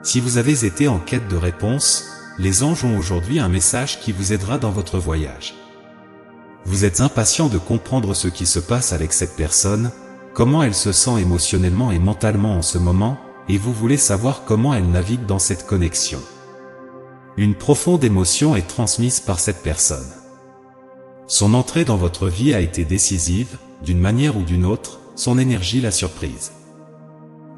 Si vous avez été en quête de réponse, les anges ont aujourd'hui un message qui vous aidera dans votre voyage. Vous êtes impatient de comprendre ce qui se passe avec cette personne, comment elle se sent émotionnellement et mentalement en ce moment, et vous voulez savoir comment elle navigue dans cette connexion. Une profonde émotion est transmise par cette personne. Son entrée dans votre vie a été décisive, d'une manière ou d'une autre, son énergie l'a surprise.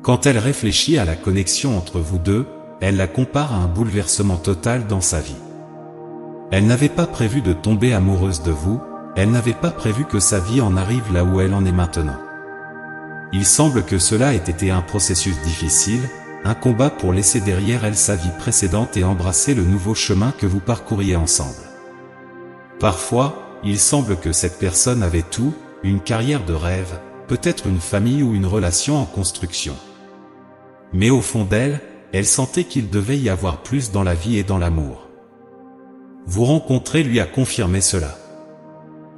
Quand elle réfléchit à la connexion entre vous deux, elle la compare à un bouleversement total dans sa vie. Elle n'avait pas prévu de tomber amoureuse de vous, elle n'avait pas prévu que sa vie en arrive là où elle en est maintenant. Il semble que cela ait été un processus difficile, un combat pour laisser derrière elle sa vie précédente et embrasser le nouveau chemin que vous parcouriez ensemble. Parfois, il semble que cette personne avait tout, une carrière de rêve, peut-être une famille ou une relation en construction. Mais au fond d'elle, elle sentait qu'il devait y avoir plus dans la vie et dans l'amour. Vous rencontrer lui a confirmé cela.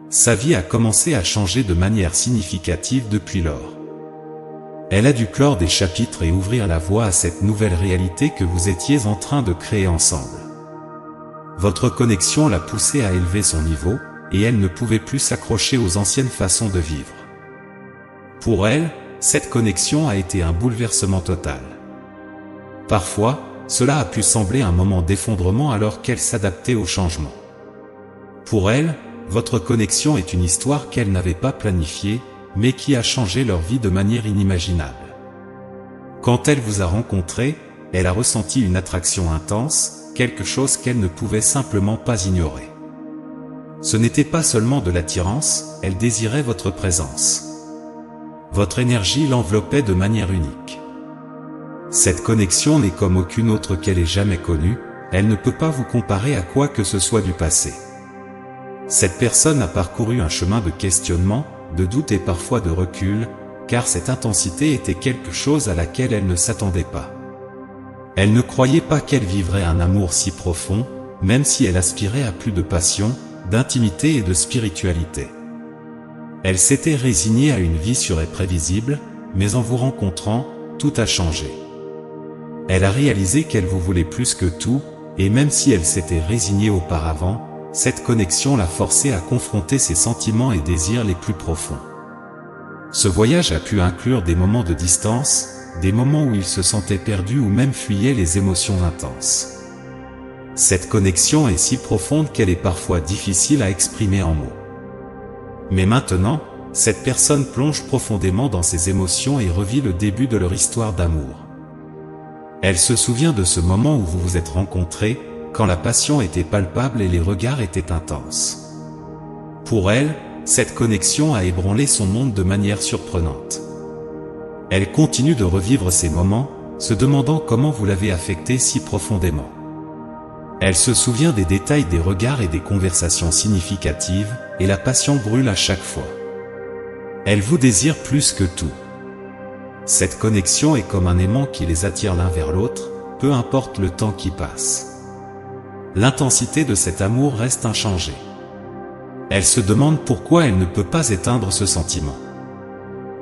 Sa vie a commencé à changer de manière significative depuis lors. Elle a dû clore des chapitres et ouvrir la voie à cette nouvelle réalité que vous étiez en train de créer ensemble. Votre connexion l'a poussée à élever son niveau, et elle ne pouvait plus s'accrocher aux anciennes façons de vivre. Pour elle, cette connexion a été un bouleversement total. Parfois, cela a pu sembler un moment d'effondrement alors qu'elle s'adaptait au changement. Pour elle, votre connexion est une histoire qu'elle n'avait pas planifiée, mais qui a changé leur vie de manière inimaginable. Quand elle vous a rencontré, elle a ressenti une attraction intense, quelque chose qu'elle ne pouvait simplement pas ignorer. Ce n'était pas seulement de l'attirance, elle désirait votre présence. Votre énergie l'enveloppait de manière unique. Cette connexion n'est comme aucune autre qu'elle ait jamais connue, elle ne peut pas vous comparer à quoi que ce soit du passé. Cette personne a parcouru un chemin de questionnement, de doute et parfois de recul, car cette intensité était quelque chose à laquelle elle ne s'attendait pas. Elle ne croyait pas qu'elle vivrait un amour si profond, même si elle aspirait à plus de passion, d'intimité et de spiritualité. Elle s'était résignée à une vie sûre et prévisible, mais en vous rencontrant, tout a changé. Elle a réalisé qu'elle vous voulait plus que tout, et même si elle s'était résignée auparavant, cette connexion l'a forcée à confronter ses sentiments et désirs les plus profonds. Ce voyage a pu inclure des moments de distance, des moments où il se sentait perdu ou même fuyait les émotions intenses. Cette connexion est si profonde qu'elle est parfois difficile à exprimer en mots. Mais maintenant, cette personne plonge profondément dans ses émotions et revit le début de leur histoire d'amour. Elle se souvient de ce moment où vous vous êtes rencontrés, quand la passion était palpable et les regards étaient intenses. Pour elle, cette connexion a ébranlé son monde de manière surprenante. Elle continue de revivre ces moments, se demandant comment vous l'avez affecté si profondément. Elle se souvient des détails des regards et des conversations significatives, et la passion brûle à chaque fois. Elle vous désire plus que tout. Cette connexion est comme un aimant qui les attire l'un vers l'autre, peu importe le temps qui passe. L'intensité de cet amour reste inchangée. Elle se demande pourquoi elle ne peut pas éteindre ce sentiment.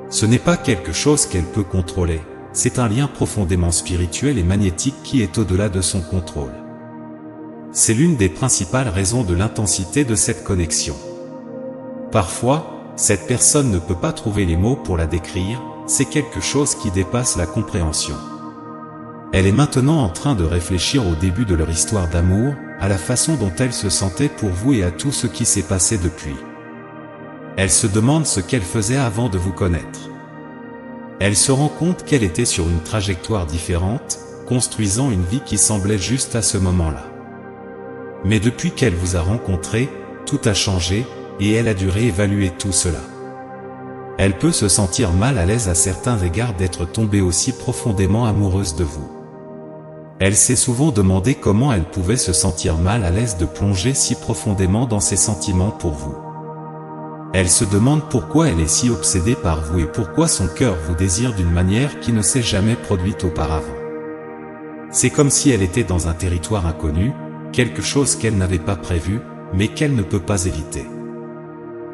Ce n'est pas quelque chose qu'elle peut contrôler, c'est un lien profondément spirituel et magnétique qui est au-delà de son contrôle. C'est l'une des principales raisons de l'intensité de cette connexion. Parfois, cette personne ne peut pas trouver les mots pour la décrire, c'est quelque chose qui dépasse la compréhension. Elle est maintenant en train de réfléchir au début de leur histoire d'amour, à la façon dont elle se sentait pour vous et à tout ce qui s'est passé depuis. Elle se demande ce qu'elle faisait avant de vous connaître. Elle se rend compte qu'elle était sur une trajectoire différente, construisant une vie qui semblait juste à ce moment-là. Mais depuis qu'elle vous a rencontré, tout a changé, et elle a dû réévaluer tout cela. Elle peut se sentir mal à l'aise à certains égards d'être tombée aussi profondément amoureuse de vous. Elle s'est souvent demandé comment elle pouvait se sentir mal à l'aise de plonger si profondément dans ses sentiments pour vous. Elle se demande pourquoi elle est si obsédée par vous et pourquoi son cœur vous désire d'une manière qui ne s'est jamais produite auparavant. C'est comme si elle était dans un territoire inconnu, quelque chose qu'elle n'avait pas prévu, mais qu'elle ne peut pas éviter.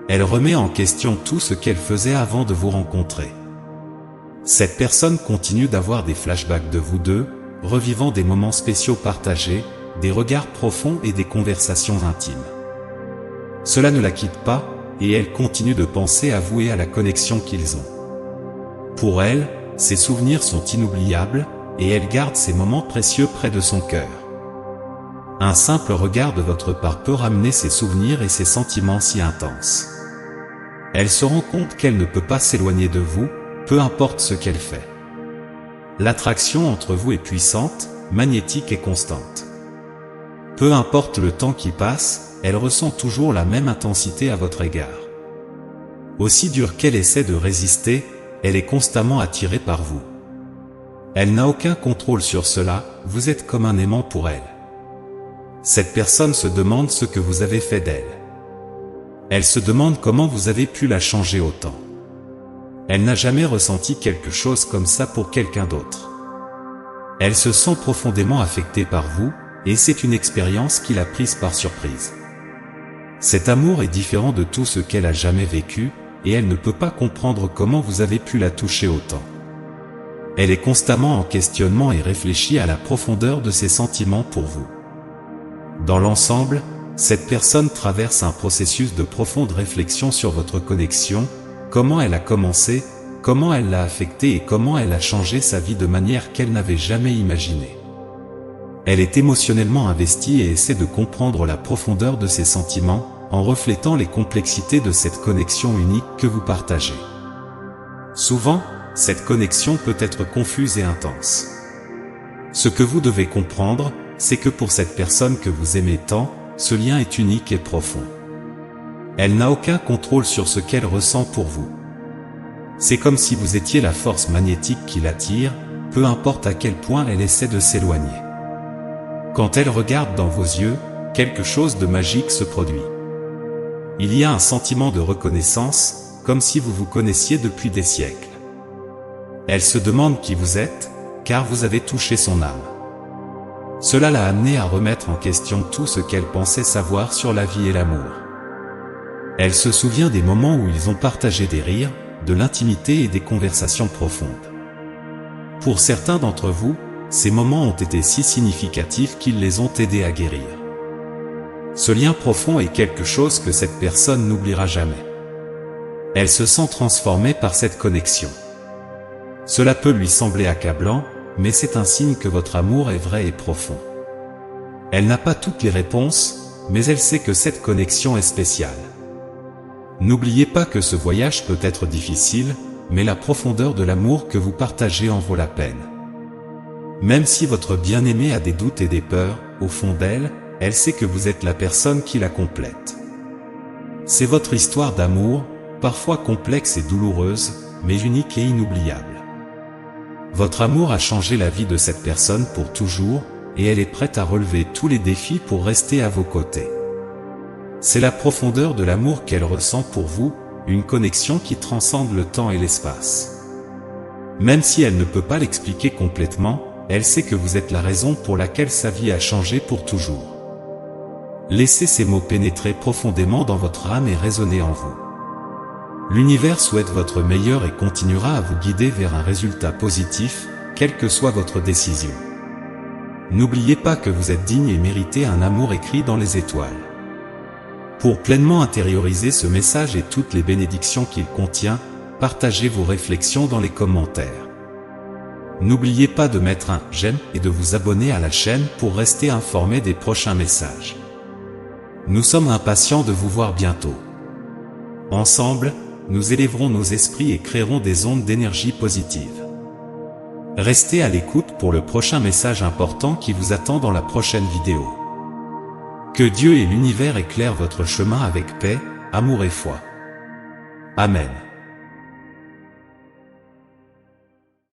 Elle remet en question tout ce qu'elle faisait avant de vous rencontrer. Cette personne continue d'avoir des flashbacks de vous deux, revivant des moments spéciaux partagés, des regards profonds et des conversations intimes. Cela ne la quitte pas, et elle continue de penser à vous et à la connexion qu'ils ont. Pour elle, ces souvenirs sont inoubliables, et elle garde ces moments précieux près de son cœur. Un simple regard de votre part peut ramener ces souvenirs et ces sentiments si intenses. Elle se rend compte qu'elle ne peut pas s'éloigner de vous, peu importe ce qu'elle fait. L'attraction entre vous est puissante, magnétique et constante. Peu importe le temps qui passe, elle ressent toujours la même intensité à votre égard. Aussi dure qu'elle essaie de résister, elle est constamment attirée par vous. Elle n'a aucun contrôle sur cela, vous êtes comme un aimant pour elle. Cette personne se demande ce que vous avez fait d'elle. Elle se demande comment vous avez pu la changer autant. Elle n'a jamais ressenti quelque chose comme ça pour quelqu'un d'autre. Elle se sent profondément affectée par vous, et c'est une expérience qui l'a prise par surprise. Cet amour est différent de tout ce qu'elle a jamais vécu, et elle ne peut pas comprendre comment vous avez pu la toucher autant. Elle est constamment en questionnement et réfléchit à la profondeur de ses sentiments pour vous. Dans l'ensemble, cette personne traverse un processus de profonde réflexion sur votre connexion, comment elle a commencé, comment elle l'a affectée et comment elle a changé sa vie de manière qu'elle n'avait jamais imaginée. Elle est émotionnellement investie et essaie de comprendre la profondeur de ses sentiments, en reflétant les complexités de cette connexion unique que vous partagez. Souvent, cette connexion peut être confuse et intense. Ce que vous devez comprendre, c'est que pour cette personne que vous aimez tant, ce lien est unique et profond. Elle n'a aucun contrôle sur ce qu'elle ressent pour vous. C'est comme si vous étiez la force magnétique qui l'attire, peu importe à quel point elle essaie de s'éloigner. Quand elle regarde dans vos yeux, quelque chose de magique se produit. Il y a un sentiment de reconnaissance, comme si vous vous connaissiez depuis des siècles. Elle se demande qui vous êtes, car vous avez touché son âme. Cela l'a amenée à remettre en question tout ce qu'elle pensait savoir sur la vie et l'amour. Elle se souvient des moments où ils ont partagé des rires, de l'intimité et des conversations profondes. Pour certains d'entre vous, ces moments ont été si significatifs qu'ils les ont aidés à guérir. Ce lien profond est quelque chose que cette personne n'oubliera jamais. Elle se sent transformée par cette connexion. Cela peut lui sembler accablant, mais c'est un signe que votre amour est vrai et profond. Elle n'a pas toutes les réponses, mais elle sait que cette connexion est spéciale. N'oubliez pas que ce voyage peut être difficile, mais la profondeur de l'amour que vous partagez en vaut la peine. Même si votre bien-aimée a des doutes et des peurs, au fond d'elle, elle sait que vous êtes la personne qui la complète. C'est votre histoire d'amour, parfois complexe et douloureuse, mais unique et inoubliable. Votre amour a changé la vie de cette personne pour toujours, et elle est prête à relever tous les défis pour rester à vos côtés. C'est la profondeur de l'amour qu'elle ressent pour vous, une connexion qui transcende le temps et l'espace. Même si elle ne peut pas l'expliquer complètement, elle sait que vous êtes la raison pour laquelle sa vie a changé pour toujours. Laissez ces mots pénétrer profondément dans votre âme et résonner en vous. L'univers souhaite votre meilleur et continuera à vous guider vers un résultat positif, quelle que soit votre décision. N'oubliez pas que vous êtes digne et méritez un amour écrit dans les étoiles. Pour pleinement intérioriser ce message et toutes les bénédictions qu'il contient, partagez vos réflexions dans les commentaires. N'oubliez pas de mettre un « j'aime » et de vous abonner à la chaîne pour rester informé des prochains messages. Nous sommes impatients de vous voir bientôt. Ensemble, nous élèverons nos esprits et créerons des ondes d'énergie positive. Restez à l'écoute pour le prochain message important qui vous attend dans la prochaine vidéo. Que Dieu et l'univers éclairent votre chemin avec paix, amour et foi. Amen.